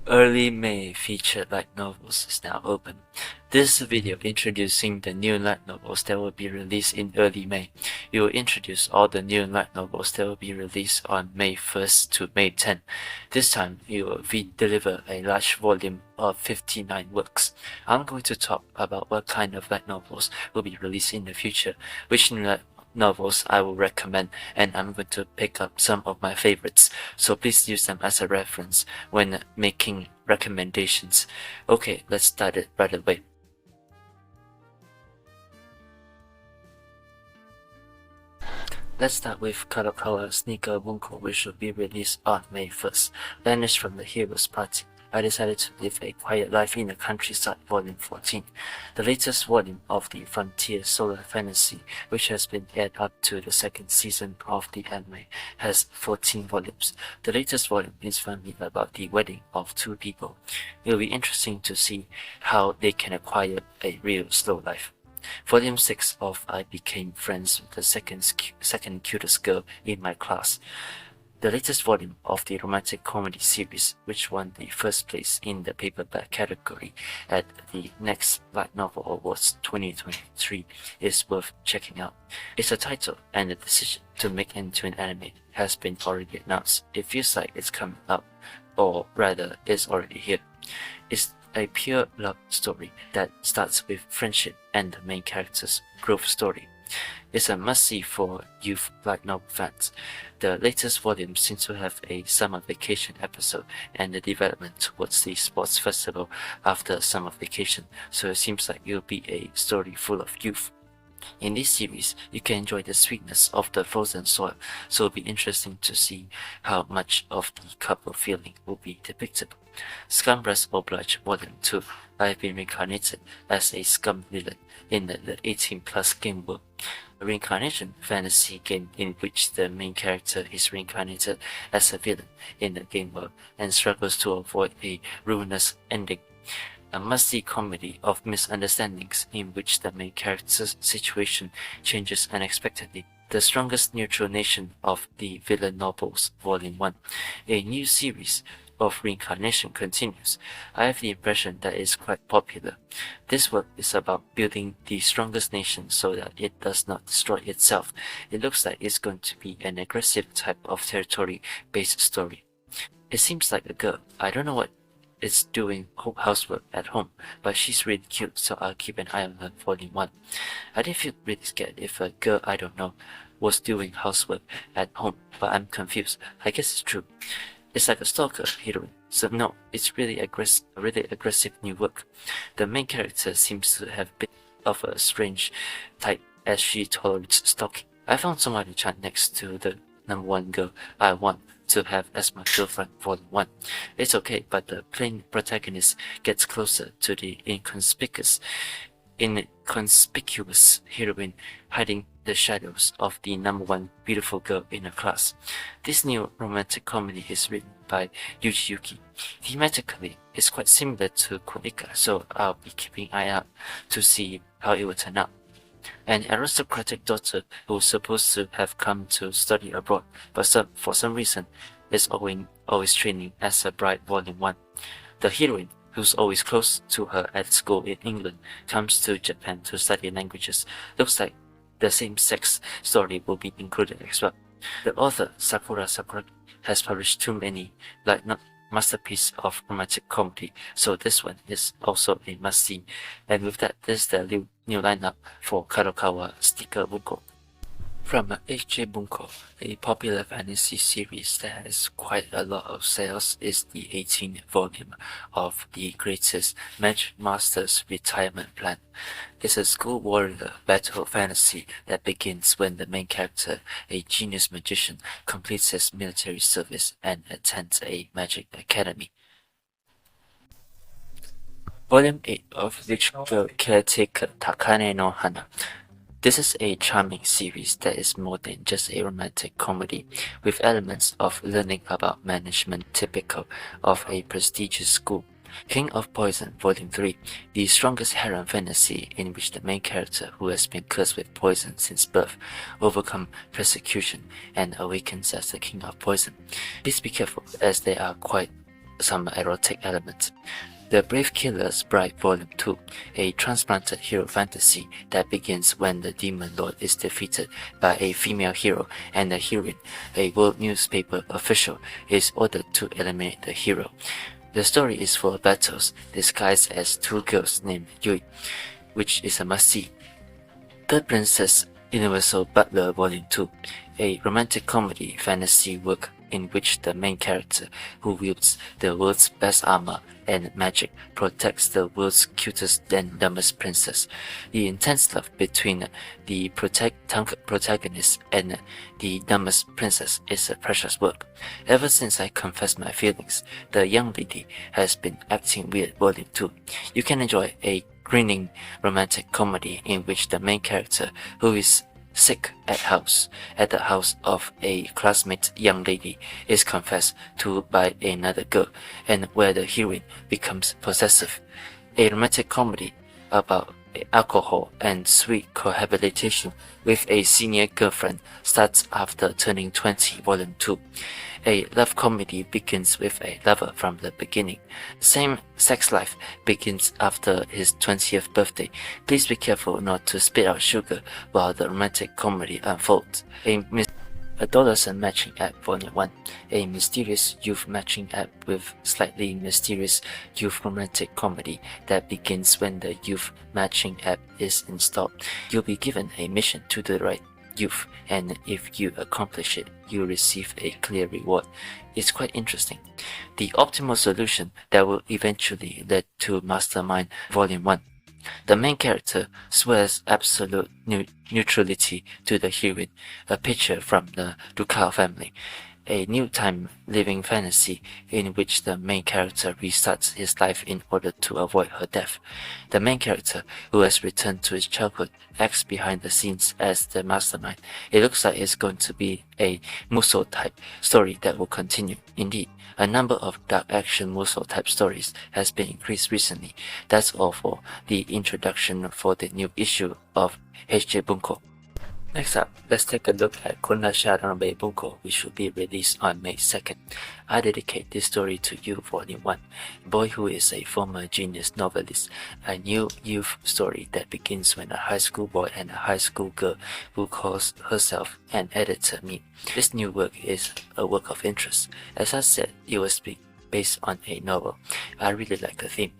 Early May featured light novels is now open. This is a video introducing the new light novels that will be released in early May. We will introduce all the new light novels that will be released on May 1st to May 10th. This time, we will deliver a large volume of 59 works. I'm going to talk about what kind of light novels will be released in the future, which new light novels I will recommend, and I'm going to pick up some of my favorites, so please use them as a reference when making recommendations. Okay, let's start it right away. Let's start with Kadokawa Sneaker Bunko, which will be released on May 1st. Banished from the hero's party, I decided to live a quiet life in the countryside, volume 14. The latest volume of the Frontier Solar Fantasy, which has been aired up to the second season of the anime, has 14 volumes. The latest volume is finally about the wedding of two people. It will be interesting to see how they can acquire a real slow life. Volume 6 of I Became Friends with the second cutest girl in my class. The latest volume of the romantic comedy series, which won the first place in the paperback category at the Next Light Novel Awards 2023, is worth checking out. It's a title, and the decision to make into an anime has been already announced. It feels like it's coming up, or rather, it's already here. It's a pure love story that starts with friendship and the main character's growth story. It's a must-see for youth light novel fans. The latest volume seems to have a summer vacation episode and the development towards the sports festival after summer vacation, so it seems like it'll be a story full of youth. In this series, you can enjoy the sweetness of the frozen soil, so it'll be interesting to see how much of the couple feeling will be depicted. Scumbreast Oblige Volume 2, I have been reincarnated as a scum villain in the 18+ game world. A reincarnation fantasy game in which the main character is reincarnated as a villain in the game world and struggles to avoid a ruinous ending. A must-see comedy of misunderstandings in which the main character's situation changes unexpectedly. The Strongest Neutral Nation of the Villain Novels Volume 1. A new series of reincarnation continues. I have the impression that it's quite popular. This work is about building the strongest nation so that it does not destroy itself. It looks like it's going to be an aggressive type of territory-based story. It seems like a girl. I don't know what it's doing housework at home, but she's really cute, so I'll keep an eye on her Volume 1. I didn't feel really scared if a girl I don't know was doing housework at home, but I'm confused. I guess it's true. It's like a stalker heroine, so no, it's really aggressive new work. The main character seems to have been of a strange type as she tolerates stalking. I found somebody chat next to the #1 girl I want to have as my girlfriend Volume 1. It's okay, but the plain protagonist gets closer to the inconspicuous heroine hiding the shadows of the #1 beautiful girl in her class. This new romantic comedy is written by Yuji Yuki. Thematically, it's quite similar to Konika, so I'll be keeping an eye out to see how it will turn out. An aristocratic daughter who's supposed to have come to study abroad, but for some reason is always training as a bride Volume 1. The heroine, who's always close to her at school in England, comes to Japan to study languages. Looks like the same-sex story will be included as well. The author, Sakura Sakuragi, has published too many masterpiece of romantic comedy, so this one is also a must-see. And with that, this is the new lineup for Kadokawa Sneaker Bunko. From HJ Bunko, a popular fantasy series that has quite a lot of sales, is the 18th volume of the Greatest Magic Master's Retirement Plan. It's a school warrior battle fantasy that begins when the main character, a genius magician, completes his military service and attends a magic academy. Volume 8 of VTuber Caretaker Takane no Hana. This is a charming series that is more than just a romantic comedy, with elements of learning about management typical of a prestigious school. King of Poison Volume 3, the strongest harem fantasy in which the main character, who has been cursed with poison since birth, overcomes persecution and awakens as the King of Poison. Please be careful, as there are quite some erotic elements. The Brave Killer's Bride Volume 2, a transplanted hero fantasy that begins when the Demon Lord is defeated by a female hero and the heroine, a world newspaper official, is ordered to eliminate the hero. The story is full of battles disguised as two girls named Yui, which is a must-see. The Princess Universal Butler Volume 2, a romantic comedy fantasy work in which the main character, who wields the world's best armor and magic, protects the world's cutest and dumbest princess. The intense love between the protagonist and the dumbest princess is a precious work. Ever since I confessed my feelings, the young lady has been acting weird Volume 2. You can enjoy a grinning romantic comedy in which the main character, who is sick at the house of a classmate young lady, is confessed to by another girl, and where the heroine becomes possessive. A romantic comedy about alcohol and sweet cohabitation with a senior girlfriend starts after turning 20 Volume 2. A love comedy begins with a lover from the beginning. Same sex life begins after his 20th birthday. Please be careful not to spit out sugar while the romantic comedy unfolds. Adolescent Matching App Volume 1, a mysterious youth matching app with slightly mysterious youth romantic comedy that begins when the youth matching app is installed. You'll be given a mission to the right youth, and if you accomplish it, you receive a clear reward. It's quite interesting. The optimal solution that will eventually lead to Mastermind Volume 1. The main character swears absolute neutrality to the heroine, a picture from the Ducal family, a new time living fantasy in which the main character restarts his life in order to avoid her death. The main character, who has returned to his childhood, acts behind the scenes as the mastermind. It looks like it's going to be a Musou type story that will continue. Indeed, a number of dark action Musou type stories has been increased recently. That's all for the introduction for the new issue of HJ Bunko. Next up, let's take a look at Kunasha Ranbei Bunko, which will be released on May 2nd. I dedicate this story to you, Volume 1. Boy who is a former genius novelist, a new youth story that begins when a high school boy and a high school girl who calls herself an editor meet. This new work is a work of interest. As I said, it was based on a novel. I really like the theme.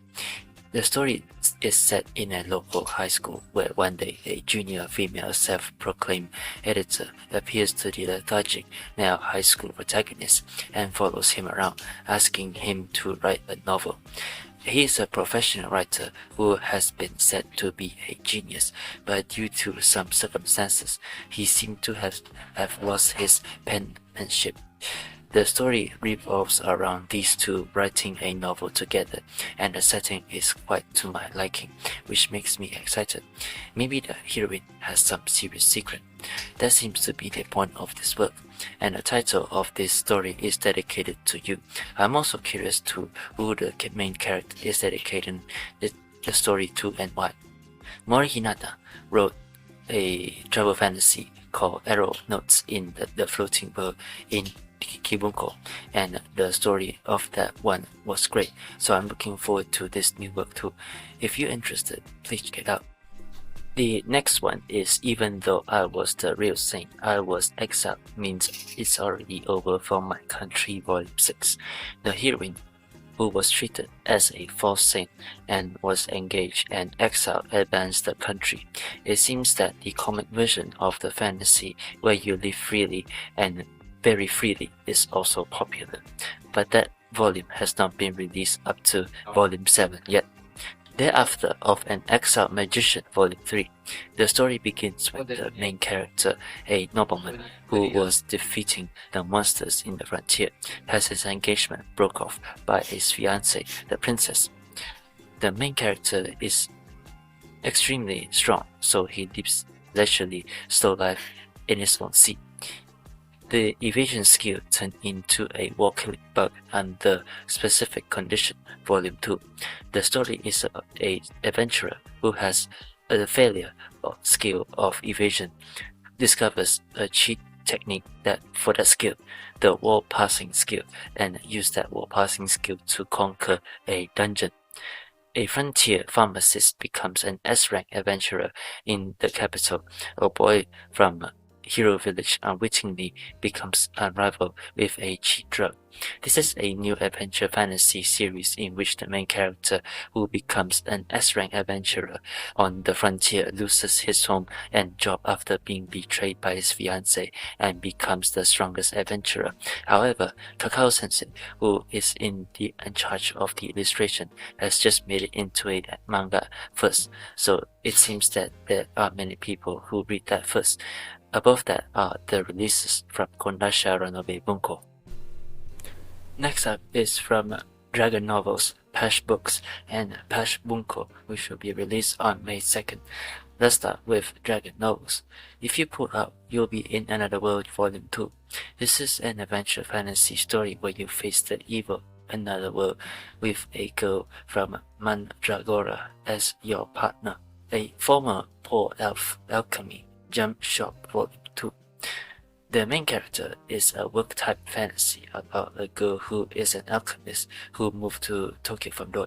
The story is set in a local high school where one day a junior female self-proclaimed editor appears to the lethargic male high school protagonist and follows him around, asking him to write a novel. He is a professional writer who has been said to be a genius, but due to some circumstances, he seemed to have lost his penmanship. The story revolves around these two writing a novel together, and the setting is quite to my liking, which makes me excited. Maybe the heroine has some serious secret. That seems to be the point of this work, and the title of this story is dedicated to you. I'm also curious to who the main character is dedicating the story to and why. Mori Hinata wrote a travel fantasy called Arrow Notes in the Floating World in Kibunko, and the story of that one was great, so I'm looking forward to this new work too. If you're interested, please check it out. The next one is Even Though I Was the Real Saint, I Was Exiled means it's already over for my country, Volume 6. The heroine, who was treated as a false saint and was engaged and exiled, advanced the country. It seems that the comic version of the fantasy where you live freely and very freely is also popular, but that volume has not been released up to Volume 7 yet. Thereafter, of an exiled magician, Volume 3, the story begins with the main character, a nobleman who was defeating the monsters in the frontier, has his engagement broke off by his fiancée, the princess. The main character is extremely strong, so he lives leisurely, slow life in his own seat. The evasion skill turned into a wall-killing bug under specific condition, Volume 2. The story is a adventurer who has a failure skill of evasion, discovers a cheat technique that for that skill, the wall passing skill, and use that wall passing skill to conquer a dungeon. A frontier pharmacist becomes an S-rank adventurer in the capital. A boy from Hero Village unwittingly becomes unrivaled with a cheap drug. This is a new adventure fantasy series in which the main character, who becomes an S-rank adventurer on the frontier, loses his home and job after being betrayed by his fiancée and becomes the strongest adventurer. However, Kakao Sensei, who is in charge of the illustration, has just made it into a manga first, so it seems that there are many people who read that first. Above that are the releases from Kondasha Ranobe Bunko. Next up is from Dragon Novels, Pash Books, and Pash Bunko, which will be released on May 2nd. Let's start with Dragon Novels. If you pull out, you'll be in Another World Volume 2. This is an adventure fantasy story where you face the evil Another World with a girl from Mandragora as your partner. A former poor elf alchemy jump shop Volume 2. The main character is a work-type fantasy about a girl who is an alchemist who moved to Tokyo from Doi.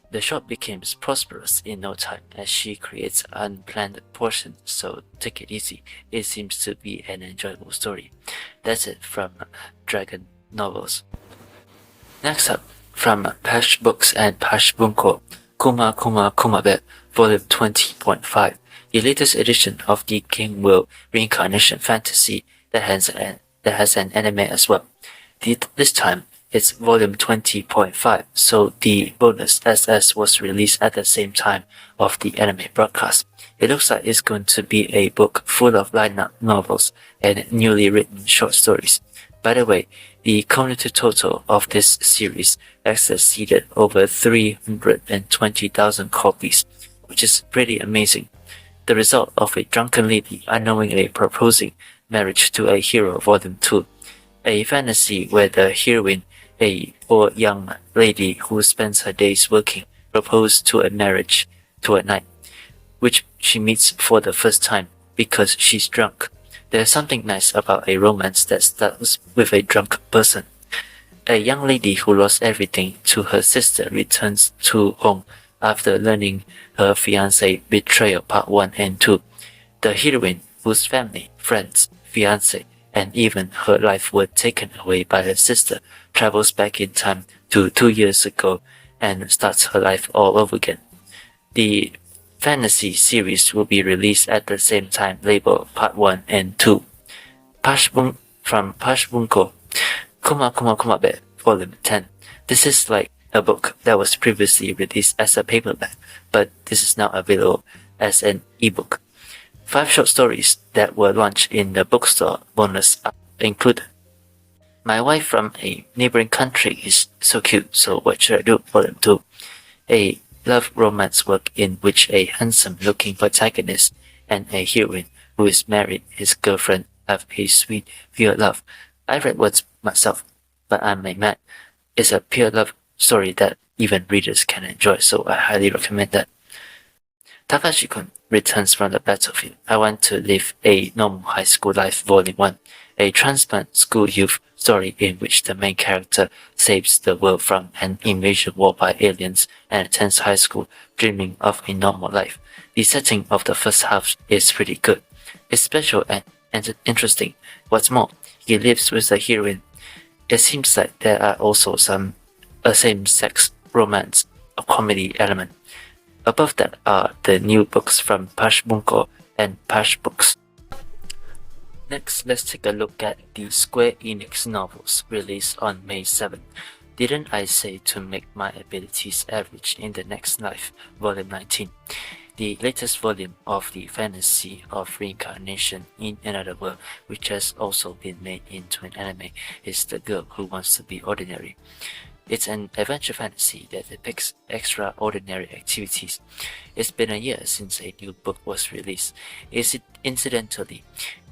The shop becomes prosperous in no time as she creates unplanned portions, so take it easy. It seems to be an enjoyable story. That's it from Dragon Novels. Next up, from Pash Books and Pash Bunko, Kuma Kuma Kumabe, Volume 20.5. The latest edition of the Game World Reincarnation fantasy that has an anime as well. This time it's volume 20.5, so the bonus SS was released at the same time of the anime broadcast. It looks like it's going to be a book full of light novels and newly written short stories. By the way, the cumulative total of this series has exceeded over 320,000 copies, which is pretty amazing. The result of a drunken lady unknowingly proposing marriage to a hero, Volume 2. A fantasy where the heroine, a poor young lady who spends her days working, proposes to a marriage to a knight, which she meets for the first time because she's drunk. There's something nice about a romance that starts with a drunk person. A young lady who lost everything to her sister returns to home after learning her fiancé betrayal Part 1 and 2. The heroine, whose family, friends, fiancé, and even her life were taken away by her sister, travels back in time to 2 years ago and starts her life all over again. The fantasy series will be released at the same time, labeled Part 1 and 2. From Pash Bunko, Kuma Kuma Kumabe, Volume 10. This is like a book that was previously released as a paperback, but this is now available as an ebook. 5 short stories that were launched in the bookstore bonus are included. My wife from a neighboring country is so cute, so what should I do? Volume 2. A love romance work in which a handsome-looking protagonist and a heroine who is married, his girlfriend, have a sweet, pure love. I read words myself, but I'm a man. It's a pure love story that even readers can enjoy, so I highly recommend that. Takashi-kun returns from the battlefield. I Want to Live a Normal High School Life Volume 1, a transplant school youth story in which the main character saves the world from an invasion war by aliens and attends high school dreaming of a normal life. The setting of the first half is pretty good. It's special and interesting. What's more, he lives with the heroine. It seems like there are also a same-sex romance, a comedy element. Above that are the new books from Pash Bunko and Pash Books. Next, let's take a look at the Square Enix novels released on May 7. Didn't I say to make my abilities average in the next life? Volume 19. The latest volume of the fantasy of reincarnation in another world, which has also been made into an anime, is The Girl Who Wants to Be Ordinary. It's an adventure fantasy that depicts extraordinary activities. It's been a year since a new book was released. Incidentally,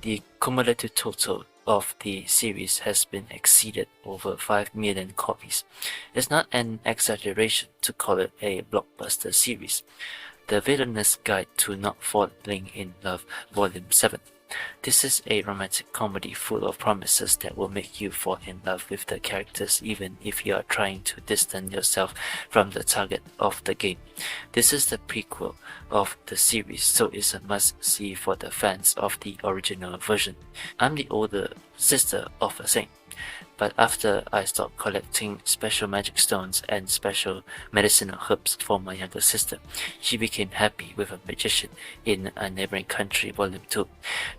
the cumulative total of the series has been exceeded over 5 million copies. It's not an exaggeration to call it a blockbuster series. The Villainous Guide to Not Falling in Love, Volume 7. This is a romantic comedy full of promises that will make you fall in love with the characters even if you are trying to distance yourself from the target of the game. This is the prequel of the series, so it's a must-see for the fans of the original version. I'm the older sister of a saint, but after I stopped collecting special magic stones and special medicinal herbs for my younger sister, she became happy with a magician in A Neighboring Country Volume 2.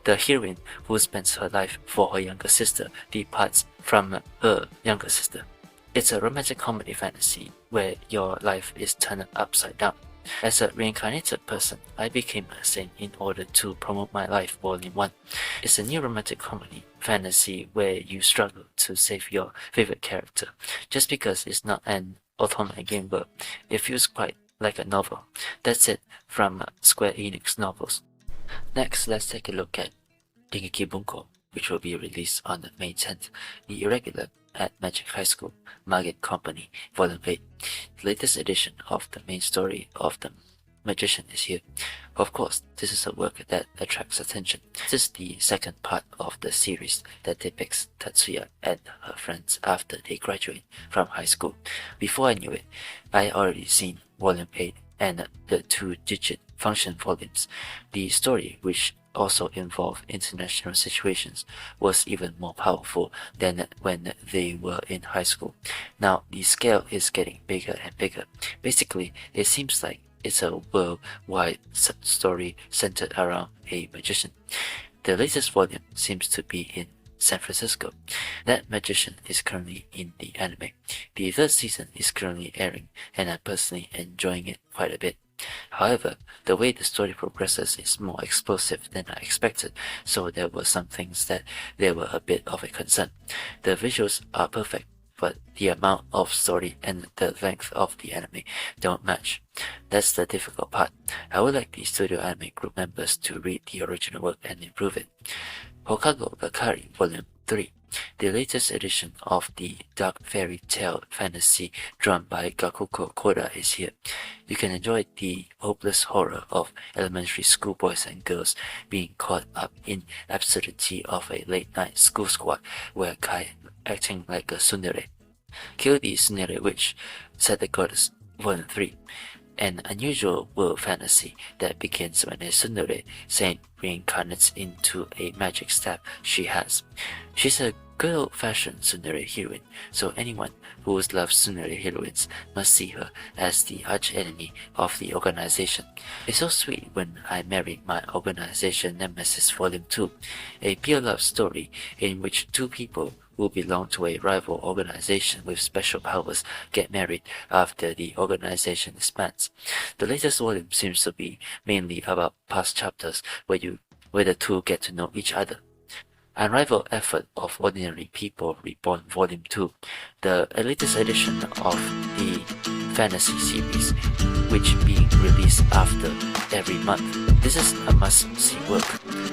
The heroine, who spends her life for her younger sister, departs from her younger sister. It's a romantic comedy fantasy where your life is turned upside down. As a reincarnated person, I became a saint in order to promote my life Volume 1. It's a new romantic comedy fantasy where you struggle to save your favorite character. Just because it's not an automatic game world, it feels quite like a novel. That's it from Square Enix novels. Next, let's take a look at Dengeki Bunko, which will be released on May 10th, the irregular at Magic High School Market Company Volume 8. The latest edition of the main story of the magician is here. Of course, this is a work that attracts attention. This is the second part of the series that depicts Tatsuya and her friends after they graduate from high school. Before I knew it, I already seen Volume 8 and the 2-digit function volumes. The story, which also involved international situations, was even more powerful than when they were in high school. Now the scale is getting bigger and bigger. Basically, it seems like it's a worldwide story centered around a magician. The latest volume seems to be in San Francisco. That magician is currently in the anime. The third season is currently airing, and I'm personally enjoying it quite a bit. However, the way the story progresses is more explosive than I expected, so there were some things that they were a bit of a concern. The visuals are perfect, but the amount of story and the length of the anime don't match. That's the difficult part. I would like the studio anime group members to read the original work and improve it. Hokago Gakari Volume 3. The latest edition of the dark fairy tale fantasy drawn by Gakuko Koda is here. You can enjoy the hopeless horror of elementary school boys and girls being caught up in absurdity of a late-night school squad where Kai acting like a tsundere. Kill the Tsundere Witch, said the goddess, Volume 3. An unusual world fantasy that begins when a tsundere saint reincarnates into a magic staff she has. She's a good old-fashioned tsundere heroine, so anyone who loves tsundere heroines must see her as the arch-enemy of the organization. It's so sweet when I married my organization Nemesis Volume 2, a pure love story in which two people who belong to a rival organization with special powers get married after the organization disbands. The latest volume seems to be mainly about past chapters where the two get to know each other. Unrivaled Effort of Ordinary People Reborn Volume 2, the latest edition of the fantasy series, which being released after every month. This is a must-see work.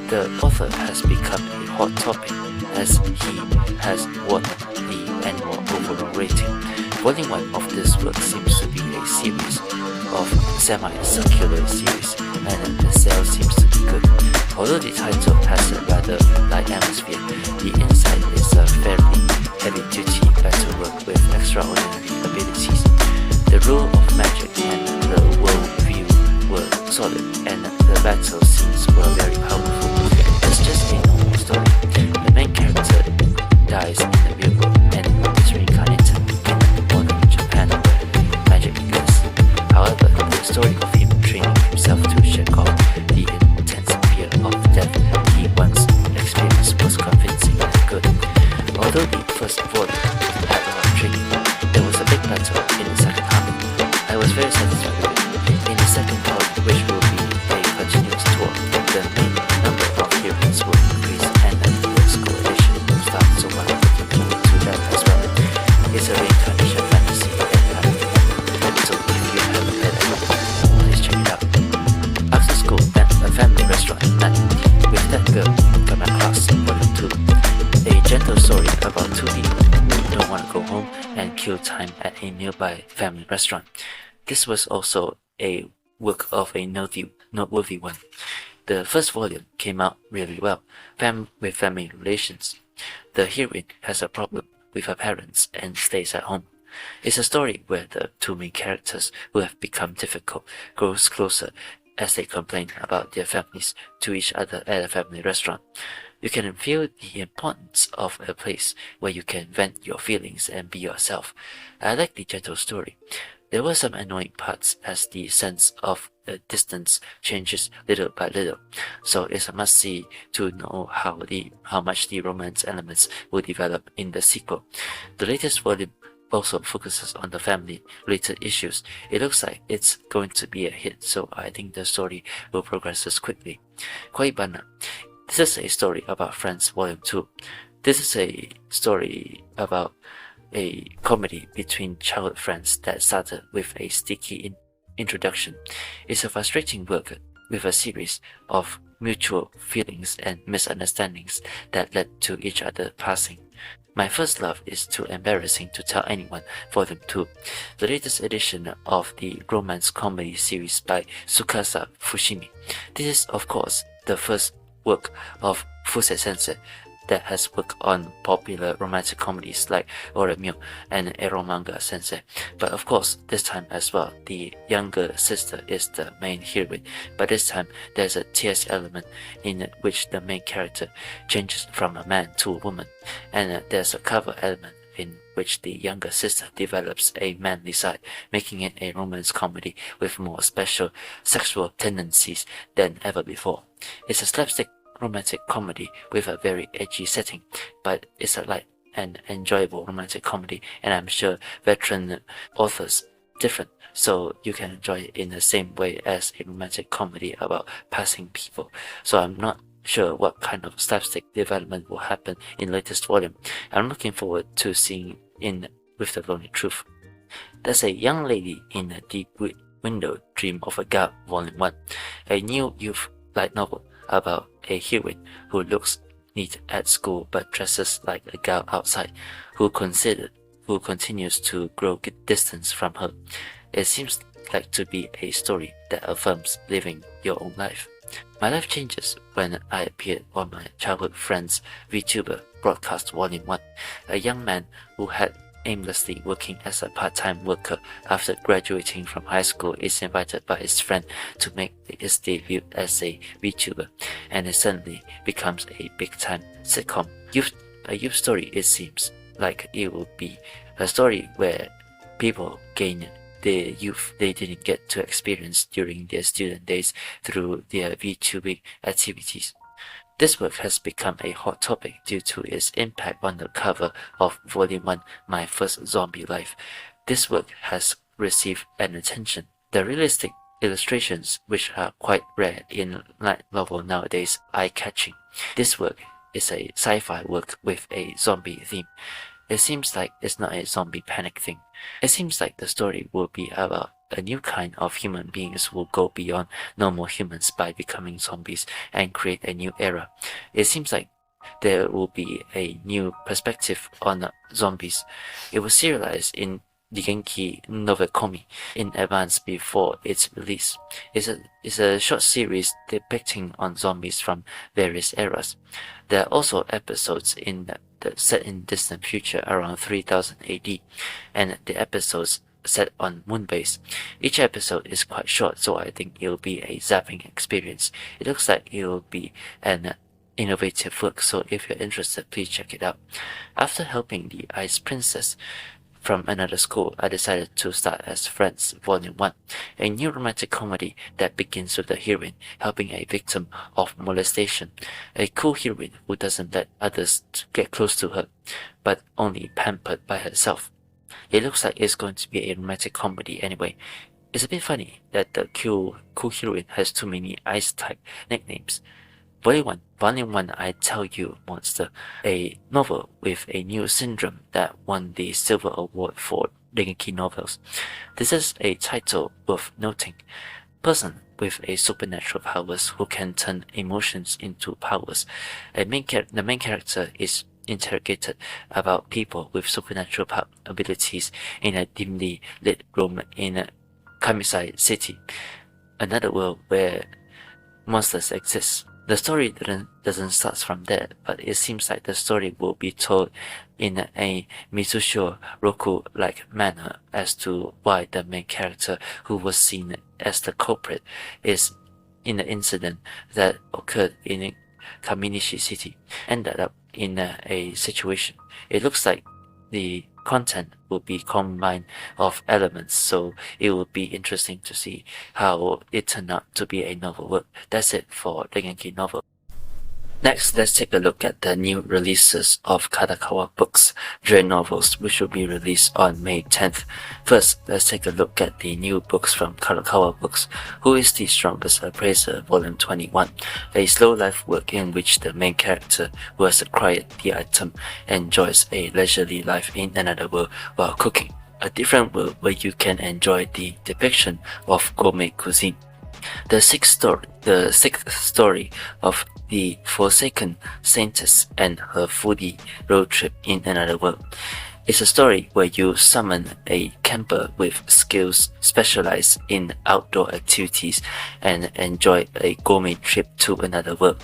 The author has become a hot topic as he has won the annual overall rating. Volume 1 of this work seems to be a series of semi-circular series, and the sale seems to be good. Although the title has a rather light atmosphere, the inside is a fairly heavy-duty battlework with extraordinary abilities. The rule of magic and the world view were solid, and the battle scenes were very powerful. It's just a normal story. The main character dies in the real world and is reincarnated in modern Japan where magic exists. However, the story of him training himself to shake off the intense fear of death he once experienced was convincing and good. Although the first volume had a lot of training, there was a big battle in the second half. I was very satisfied with it. In the second volume, which will be a continuous tour, the main number of heroines will increase and the school edition will start, so I'm looking forward to that as well. It's a reincarnation fantasy and so if you haven't read it, please check it out. After school, at a family restaurant night with that girl from my class, Volume 2. A gentle story about two people who don't want to go home and kill time at a nearby family restaurant. This was also a work of a noteworthy one. The first volume came out really well, with family relations. The heroine has a problem with her parents and stays at home. It's a story where the two main characters who have become difficult grows closer as they complain about their families to each other at a family restaurant. You can feel the importance of a place where you can vent your feelings and be yourself. I like the gentle story. There were some annoying parts as the sense of distance changes little by little, so it's a must-see to know how much the romance elements will develop in the sequel. The latest volume also focuses on the family-related issues. It looks like it's going to be a hit, so I think the story will progress quickly. Koibana. This is a story about Friends Volume 2. This is a story about a comedy between childhood friends that started with a sticky introduction. It's a frustrating work with a series of mutual feelings and misunderstandings that led to each other passing. My First Love is too embarrassing to tell anyone, Volume 2, the latest edition of the romance comedy series by Tsukasa Fushimi. This is, of course, the first work of Fusei Sensei that has worked on popular romantic comedies like Oremyo and Eromanga Sensei. But of course, this time as well, the younger sister is the main heroine, but this time there's a TS element in which the main character changes from a man to a woman, and there's a cover element in which the younger sister develops a manly side, making it a romance comedy with more special sexual tendencies than ever before. It's a slapstick romantic comedy with a very edgy setting, but it's a light and enjoyable romantic comedy, and I'm sure veteran authors different, so you can enjoy it in the same way as a romantic comedy about passing people. So I'm not sure what kind of slapstick development will happen in latest volume. I'm looking forward to seeing in With the Lonely Truth. There's a young lady in a deep window dream of a god, Volume 1, a new youth light novel about a heroine who looks neat at school but dresses like a girl outside, who continues to grow distance from her. It seems like to be a story that affirms living your own life. My life changes when I appeared on my childhood friend's VTuber broadcast Volume 1. A young man who had aimlessly working as a part-time worker after graduating from high school is invited by his friend to make his debut as a VTuber, and it suddenly becomes a big-time sitcom. A youth story, it seems like it will be a story where people gain the youth they didn't get to experience during their student days through their VTubing activities. This work has become a hot topic due to its impact on the cover of Volume 1, My First Zombie Life. This work has received an attention. The realistic illustrations, which are quite rare in light novel nowadays, eye-catching. This work is a sci-fi work with a zombie theme. It seems like it's not a zombie panic thing. It seems like the story will be about a new kind of human beings who will go beyond normal humans by becoming zombies and create a new era. It seems like there will be a new perspective on zombies. It was serialized in Dengeki Novekomi in advance before its release. It's a short series depicting on zombies from various eras. There are also episodes set in distant future around 3000 AD, and the episodes set on Moonbase. Each episode is quite short, so I think it'll be a zapping experience. It looks like it'll be an innovative work, so if you're interested, please check it out. After helping the Ice Princess from another school, I decided to start as Friends Volume 1, a new romantic comedy that begins with the heroine helping a victim of molestation, a cool heroine who doesn't let others get close to her, but only pampered by herself. It looks like it's going to be a romantic comedy anyway. It's a bit funny that the cool heroine has too many ice-type nicknames. Volume 1, I Tell You Monster, a novel with a new syndrome that won the Silver Award for Dengeki novels. This is a title worth noting. Person with a supernatural powers who can turn emotions into powers. The main character is interrogated about people with supernatural abilities in a dimly lit room in a Kamisai city, another world where monsters exist. The story doesn't start from there, but it seems like the story will be told in a Mitsushio Roku-like manner as to why the main character, who was seen as the culprit, is in the incident that occurred in Kaminishi City, ended up in a situation. It looks like the content will be combined of elements, so it will be interesting to see how it turned out to be a novel work. That's it for Dengeki novel. Next, let's take a look at the new releases of Kadokawa Books, Dre novels, which will be released on May 10th. First, let's take a look at the new books from Kadokawa Books, Who is the Strongest Appraiser, Volume 21, a slow life work in which the main character, who has acquired the item, enjoys a leisurely life in another world while cooking, a different world where you can enjoy the depiction of gourmet cuisine. The sixth story of the Forsaken Saintess and her foodie road trip in another world. It's a story where you summon a camper with skills specialized in outdoor activities and enjoy a gourmet trip to another world.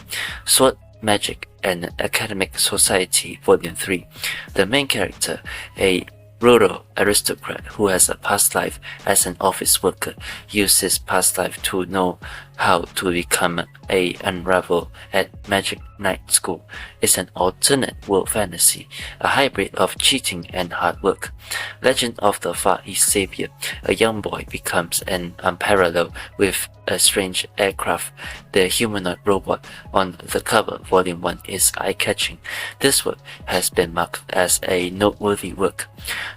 Sword Magic and Academic Society Volume 3. The main character, a rural aristocrat who has a past life as an office worker, uses his past life to know how to become a unravel at Magic Night School. It's an alternate world fantasy, a hybrid of cheating and hard work. Legend of the Far East Savior. A young boy becomes an unparalleled with a strange aircraft. The humanoid robot on the cover, Volume 1, is eye-catching. This work has been marked as a noteworthy work.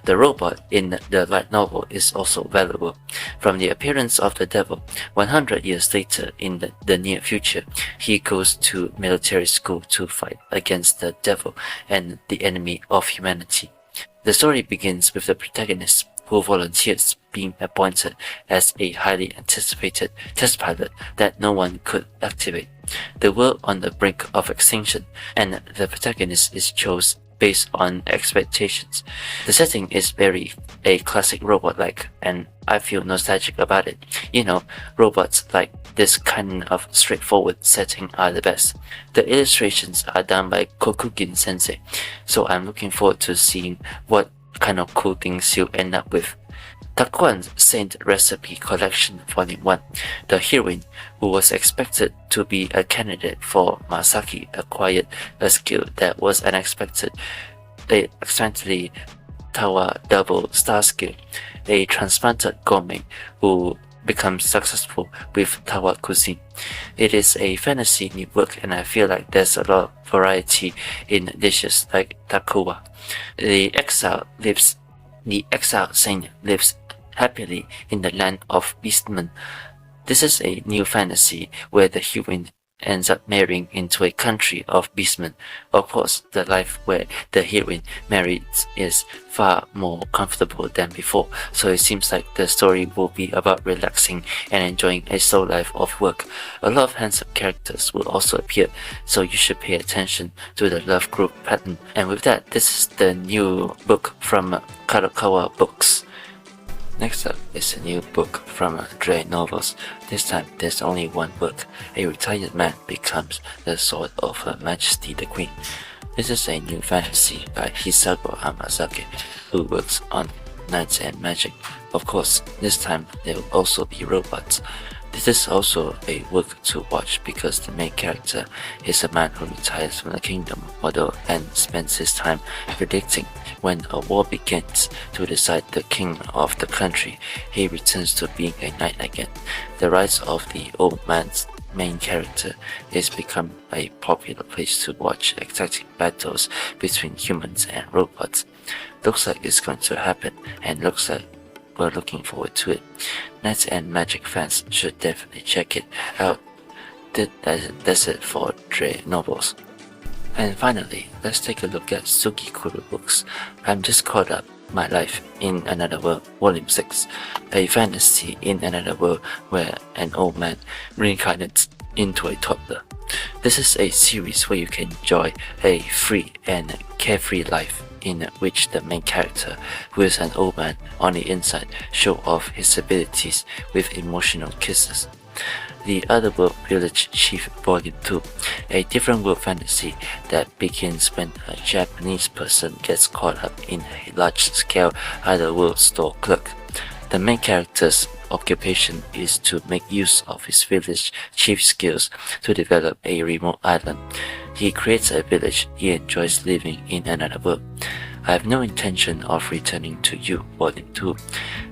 The robot in the light novel is also valuable. From the appearance of the devil, 100 years later in the near future, he goes to military school to fight against the devil and the enemy of humanity. The story begins with the protagonist, who volunteers, being appointed as a highly anticipated test pilot that no one could activate. The world on the brink of extinction, and the protagonist is chosen based on expectations. The setting is very a classic robot-like, and I feel nostalgic about it. You know, robots like this kind of straightforward setting are the best. The illustrations are done by Kokugin Sensei, so I'm looking forward to seeing what kind of cool things you end up with. Takuan's Saint Recipe Collection Volume 1. The heroine, who was expected to be a candidate for Masaki, acquired a skill that was unexpected. They accidentally Tawa Double Star Skill, a transplanted gourmet who becomes successful with Tawa cuisine. It is a fantasy new work, and I feel like there's a lot of variety in dishes like takuwa. The exiled saint lives happily in the land of beastmen. This is a new fantasy where the heroine ends up marrying into a country of beastmen. Of course, the life where the heroine marries is far more comfortable than before, so it seems like the story will be about relaxing and enjoying a slow life of work. A lot of handsome characters will also appear, so you should pay attention to the love group pattern. And with that, this is the new book from Kadokawa Books. Next up is a new book from Dre novels. This time there's only one book. A retired man becomes the sword of Her Majesty the Queen. This is a new fantasy by Hisago Hamasaki, who works on Knights and Magic. Of course, this time there will also be robots. This is also a work to watch because the main character is a man who retires from the kingdom model and spends his time predicting when a war begins to decide the king of the country. He returns to being a knight again. The rise of the old man's main character is become a popular place to watch exciting battles between humans and robots. Looks like it's going to happen, and looks like we're looking forward to it. Knights and Magic fans should definitely check it out. That's it for Dre novels. And finally, let's take a look at Sugikuru books. I'm just caught up My Life in Another World, Volume 6, a fantasy in another world where an old man reincarnates into a toddler. This is a series where you can enjoy a free and carefree life in which the main character, who is an old man on the inside, show off his abilities with emotional kisses. The Otherworld Village Chief Volume 2, a different world fantasy that begins when a Japanese person gets caught up in a large-scale Otherworld store clerk. The main character's occupation is to make use of his village chief's skills to develop a remote island. He creates a village he enjoys living in another world. I have no intention of returning to you, Volume 2,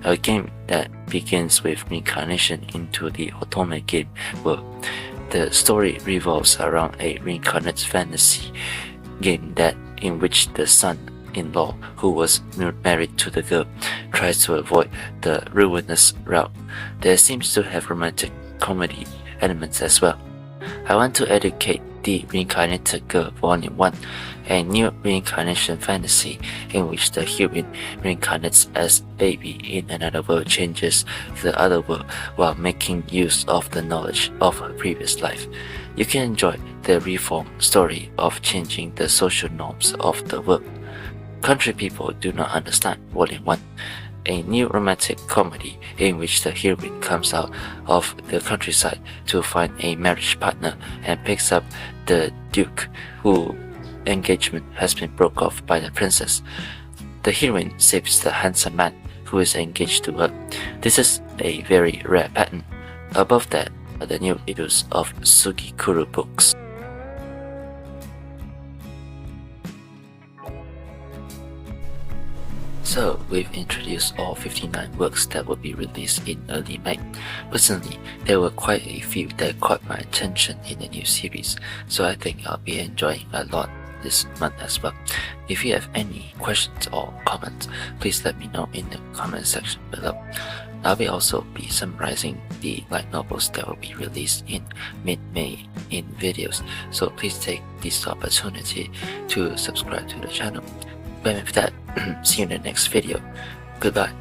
a game that begins with reincarnation into the otome game world. The story revolves around a reincarnate fantasy game in which the son-in-law, who was married to the girl, tries to avoid the ruinous route. There seems to have romantic comedy elements as well. I want to educate the Reincarnated Girl Volume 1, a new reincarnation fantasy in which the heroine reincarnates as a baby in another world, changes the other world while making use of the knowledge of her previous life. You can enjoy the reform story of changing the social norms of the world. Country People Do Not Understand Volume 1, a new romantic comedy in which the heroine comes out of the countryside to find a marriage partner and picks up the duke whose engagement has been broke off by the princess. The heroine saves the handsome man who is engaged to her. This is a very rare pattern. Above that are the new titles of Sugikuru books. So we've introduced all 59 works that will be released in early May. Personally, there were quite a few that caught my attention in the new series, so I think I'll be enjoying a lot this month as well. If you have any questions or comments, please let me know in the comment section below. I will also be summarizing the light novels that will be released in mid-May in videos, so please take this opportunity to subscribe to the channel. But with that, see you in the next video. Goodbye.